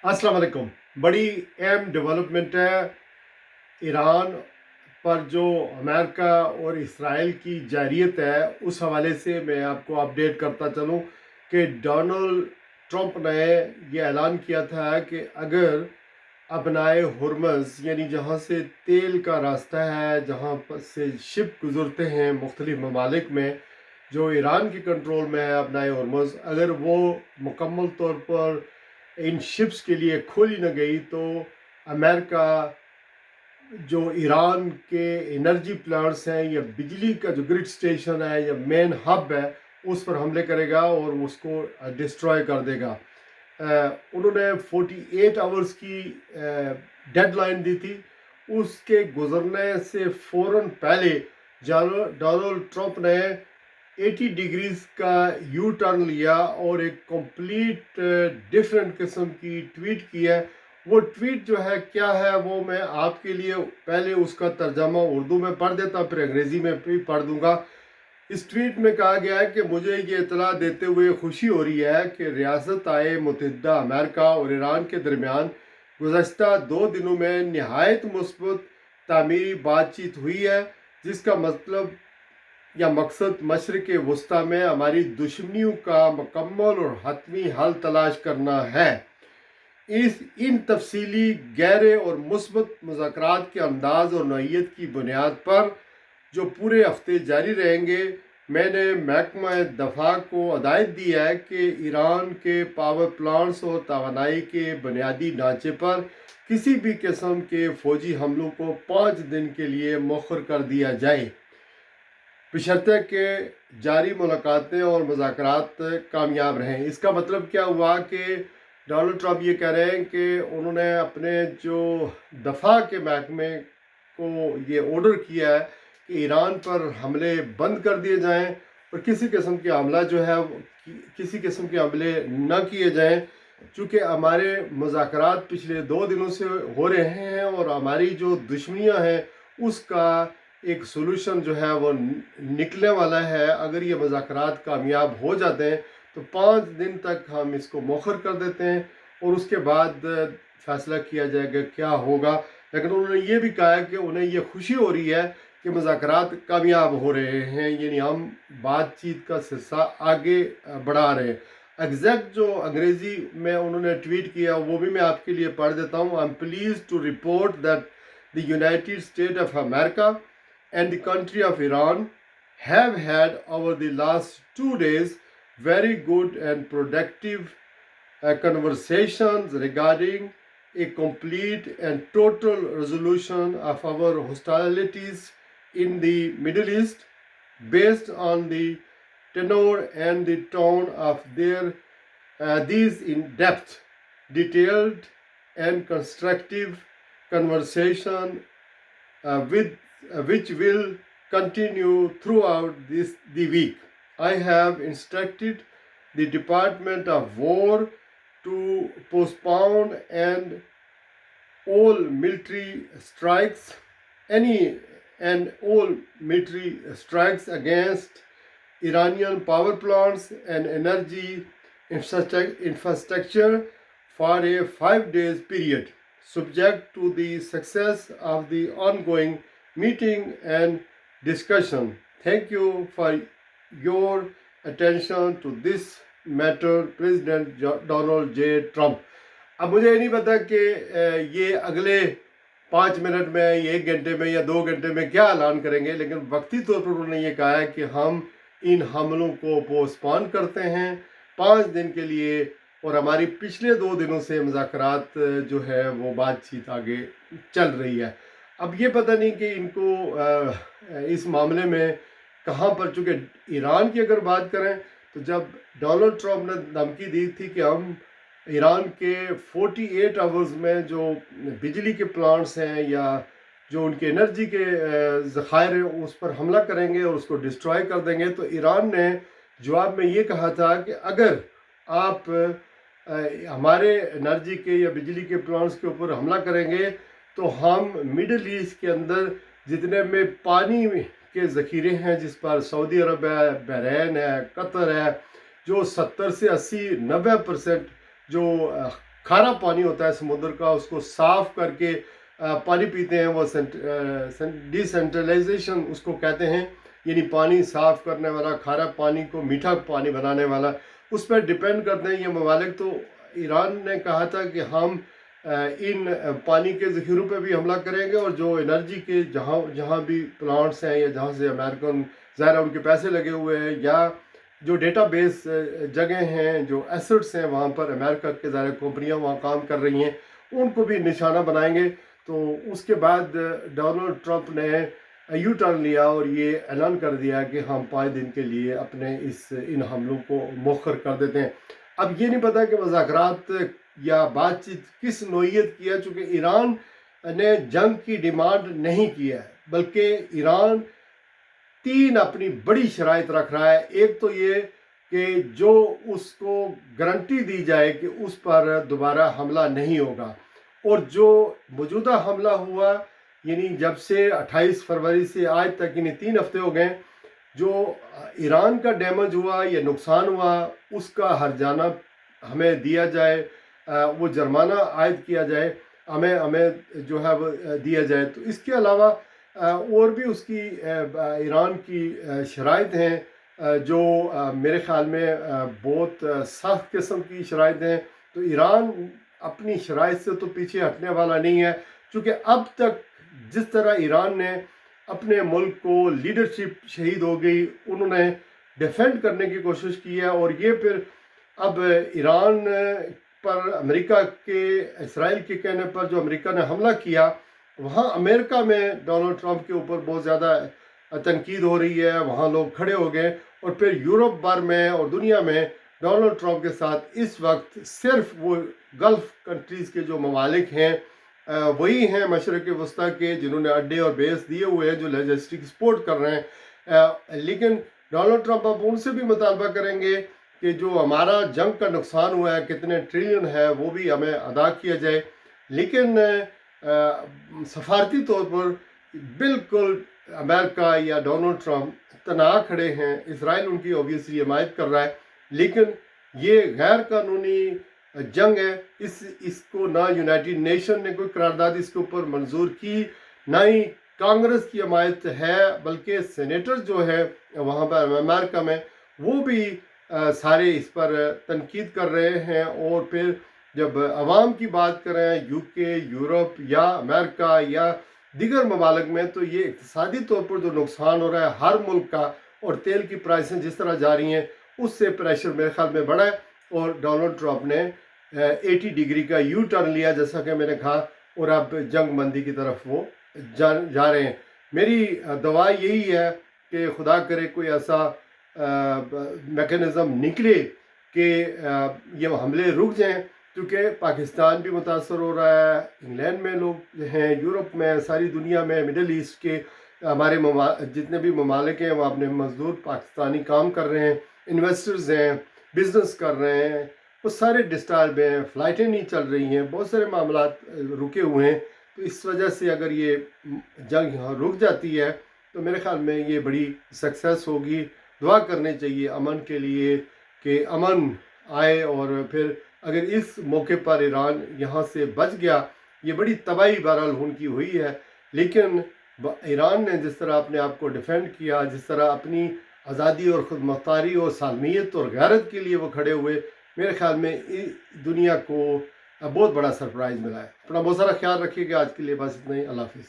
अस्सलाम वालेकुम। बड़ी अहम डेवलपमेंट है ईरान पर जो अमेरिका और इसराइल की जारियत है, उस हवाले से मैं आपको अपडेट करता चलूँ कि डोनाल्ड ट्रंप ने ये ऐलान किया था कि अगर अपनाए हुर्मज़ यानी जहाँ से तेल का रास्ता है, जहाँ पर से शिप गुज़रते हैं मुख्तलिफ ममालिक में, जो ईरान के कंट्रोल में है अपनाए हुर्मज़, अगर वो मुकम्मल तौर पर इन शिप्स के लिए खोली न गई तो अमेरिका जो ईरान के एनर्जी प्लांट्स हैं या बिजली का जो ग्रिड स्टेशन है या मेन हब है उस पर हमले करेगा और उसको डिस्ट्रॉय कर देगा। उन्होंने 48 आवर्स की डेडलाइन दी थी। उसके गुजरने से फ़ौरन पहले डोनाल्ड ट्रंप ने 80 डिग्रीज का यू टर्न लिया और एक कंप्लीट डिफरेंट किस्म की ट्वीट की है। वो ट्वीट जो है क्या है वो मैं आपके लिए पहले उसका तर्जमा उर्दू में पढ़ देता, फिर अंग्रेज़ी में भी पढ़ दूंगा। इस ट्वीट में कहा गया है कि मुझे ये इतला देते हुए खुशी हो रही है कि रियासत मुत्तहिदा अमेरिका और ईरान के दरमियान गुज़श्ता 2 दिनों में नहायत मुस्बत तामीरी बातचीत हुई है, जिसका मतलब या मकसद मशरिक़ वस्ती में हमारी दुश्मनियों का मुकम्मल और हतमी हल तलाश करना है। इन तफसीली गहरे और मुस्बत मुज़ाकरात के अंदाज और नौइयत की बुनियाद पर जो पूरे हफ्ते जारी रहेंगे, मैंने महकमा दफा को हदायत दी है कि ईरान के पावर प्लांट्स और तवानाई के बुनियादी ढांचे पर किसी भी किस्म के फ़ौजी हमलों को 5 दिन के लिए मौखर कर दिया जाए, बशर्ते कि जारी मुलाकातें और मुज़ाकरात कामयाब रहें। इसका मतलब क्या हुआ कि डोनाल्ड ट्रंप ये कह रहे हैं कि उन्होंने अपने जो दफा के महकमे को ये ऑर्डर किया है कि ईरान पर हमले बंद कर दिए जाएं और किसी किस्म के हमला जो है किसी किस्म के हमले न किए जाएं, चूँकि हमारे मुज़ाकरात पिछले 2 दिनों से हो रहे हैं और हमारी जो दुश्मनियां हैं उसका एक सोल्यूशन जो है वो निकलने वाला है। अगर ये मुज़ाकरात कामयाब हो जाते हैं तो 5 दिन तक हम इसको मौखर कर देते हैं और उसके बाद फैसला किया जाएगा क्या होगा। लेकिन उन्होंने ये भी कहा है कि उन्हें ये खुशी हो रही है कि मुज़ाकरात कामयाब हो रहे हैं, यानी हम बातचीत का सिलसिला आगे बढ़ा रहे हैं। एग्जैक्ट जो अंग्रेज़ी में उन्होंने ट्वीट किया वो भी मैं आपके लिए पढ़ देता हूँ। I am pleased to report that the United State of America and the country of Iran have had over the last 2 days very good and productive conversations regarding a complete and total resolution of our hostilities in the Middle East based on the tenor and the tone of these in-depth, detailed and constructive conversation which will continue throughout the week. I have instructed the Department of War to postpone and all military strikes, all military strikes against Iranian power plants and energy infrastructure for a 5 days period, subject to the success of the ongoing meeting and discussion. Thank you for your attention to this matter, President Donald J. Trump. अब मुझे नहीं पता कि ये अगले 5 minute में या 1 घंटे में या 2 घंटे में क्या ऐलान करेंगे, लेकिन वक्ती तौर पर उन्होंने ये कहा है कि हम इन हमलों को पोस्टपोन करते हैं 5 दिन के लिए और हमारी पिछले 2 दिनों से मुज़ाकरात जो है वो बातचीत आगे चल रही है। अब ये पता नहीं कि इनको इस मामले में कहाँ पर, चूँकि ईरान की अगर बात करें तो जब डोनाल्ड ट्रंप ने धमकी दी थी कि हम ईरान के 48 आवर्स में जो बिजली के प्लांट्स हैं या जो उनके एनर्जी के ज़खायर हैं उस पर हमला करेंगे और उसको डिस्ट्रॉय कर देंगे, तो ईरान ने जवाब में ये कहा था कि अगर आप हमारे एनर्जी के या बिजली के प्लांट्स के ऊपर हमला करेंगे तो हम मिडल ईस्ट के अंदर जितने में पानी के ज़ख़ीरे हैं, जिस पर सऊदी अरब है, बहरीन है, कतर है, जो 70 से 80-90% जो खारा पानी होता है समुद्र का, उसको साफ करके पानी पीते हैं, वो डिसेंट्रलाइजेशन उसको कहते हैं, यानी पानी साफ करने वाला, खारा पानी को मीठा पानी बनाने वाला, उस पर डिपेंड करते हैं ये ममालिक। तो ईरान ने कहा था कि हम इन पानी के ज़ख़ीरों पे भी हमला करेंगे, और जो एनर्जी के जहाँ जहाँ भी प्लांट्स हैं या जहाँ से अमेरिकन ज़ाहिर उनके पैसे लगे हुए हैं, या जो डेटाबेस जगह हैं, जो एसेट्स हैं वहाँ पर अमेरिका के ज़ाहिर कंपनियाँ वहाँ काम कर रही हैं, उनको भी निशाना बनाएंगे। तो उसके बाद डोनाल्ड ट्रंप ने यू टर्न लिया और ये ऐलान कर दिया कि हम 5 दिन के लिए अपने इन हमलों को मौखर कर देते हैं। अब ये नहीं पता कि मुज़ाकरात या बातचीत किस नोयत की है, चूँकि ईरान ने जंग की डिमांड नहीं किया है, बल्कि ईरान 3 अपनी बड़ी शराइत रख रहा है। एक तो ये कि जो उसको गारंटी दी जाए कि उस पर दोबारा हमला नहीं होगा, और जो मौजूदा हमला हुआ यानी जब से 28 फरवरी से आज तक यानी 3 हफ्ते हो गए, जो ईरान का डैमेज हुआ या नुकसान हुआ उसका हर्जाना हमें दिया जाए, वो जुर्माना आयद किया जाए, हमें जो है वो दिया जाए। तो इसके अलावा और भी उसकी ईरान की शराइत हैं जो मेरे ख़्याल में बहुत सख्त किस्म की शराइत हैं। तो ईरान अपनी शराइत से तो पीछे हटने वाला नहीं है, क्योंकि अब तक जिस तरह ईरान ने अपने मुल्क को लीडरशिप शहीद हो गई, उन्होंने डिफेंड करने की कोशिश की है, और ये फिर अब ईरान पर अमेरिका के इसराइल के कहने पर जो अमेरिका ने हमला किया, वहाँ अमेरिका में डोनाल्ड ट्रंप के ऊपर बहुत ज़्यादा तनकीद हो रही है, वहाँ लोग खड़े हो गए, और फिर यूरोप भर में और दुनिया में डोनाल्ड ट्रंप के साथ इस वक्त सिर्फ वो गल्फ़ कंट्रीज़ के जो ममालिक हैं वही हैं मशरक़ वस्ता के जिन्होंने अड्डे और बेस दिए हुए हैं, जो लॉजिस्टिक सपोर्ट कर रहे हैं। लेकिन डोनाल्ड ट्रंप अब उनसे भी मुतालबा करेंगे कि जो हमारा जंग का नुकसान हुआ है, कितने ट्रिलियन है, वो भी हमें अदा किया जाए। लेकिन सफारती तौर पर बिल्कुल अमेरिका या डोनाल्ड ट्रंप तना खड़े हैं। इसराइल उनकी ऑब्वियसली हिमायत कर रहा है, लेकिन ये गैर कानूनी जंग है। इसको ना यूनाइटेड नेशन ने कोई करारदाद इसके ऊपर मंजूर की, ना ही कांग्रेस की हिमायत है, बल्कि सेनेटर जो है वहाँ पर अमेरिका में वो भी सारे इस पर तनकीद कर रहे हैं। और फिर जब अवाम की बात करें यूके, यूरोप या अमेरिका या दीगर ममालिक में, तो ये इक़्तिसादी तौर पर जो नुकसान हो रहा है हर मुल्क का, और तेल की प्राइसें जिस तरह जा रही हैं, उससे प्रेशर मेरे ख्याल में बढ़ा है। और डोनाल्ड ट्रंप ने 80 डिग्री का यू टर्न लिया, जैसा कि मैंने कहा, और अब जंग बंदी की तरफ वो जा रहे हैं। मेरी दुआ यही है कि खुदा करे कोई ऐसा मैकेनिज़्म निकले कि ये हमले रुक जाएं, क्योंकि पाकिस्तान भी मुतासर हो रहा है, इंग्लैंड में लोग हैं, यूरोप में, सारी दुनिया में, मिडल ईस्ट के हमारे जितने भी ममालिक हैं वहाँ अपने मज़दूर पाकिस्तानी काम कर रहे हैं, इन्वेस्टर्स हैं, बिज़नेस कर रहे हैं, वो सारे डिस्टर्ब हैं, फ़्लाइटें नहीं चल रही हैं, बहुत सारे मामलात रुके हुए हैं। तो इस वजह से अगर ये जंग यहाँ रुक जाती है तो मेरे ख़्याल में ये बड़ी सक्सेस होगी। दुआ करनी चाहिए अमन के लिए कि अमन आए, और फिर अगर इस मौके पर ईरान यहाँ से बच गया, ये बड़ी तबाही बहरहाल उनकी हुई है, लेकिन ईरान ने जिस तरह अपने आप को डिफेंड किया, जिस तरह अपनी आज़ादी और ख़ुद मुख्तारी और सालमियत और गैरत के लिए वो खड़े हुए, मेरे ख़्याल में दुनिया को बहुत बड़ा सरप्राइज़ मिला है। अपना बहुत सारा ख्याल रखिएगा। आज के लिए बस इतना ही। अल्लाह हाफ़िज़।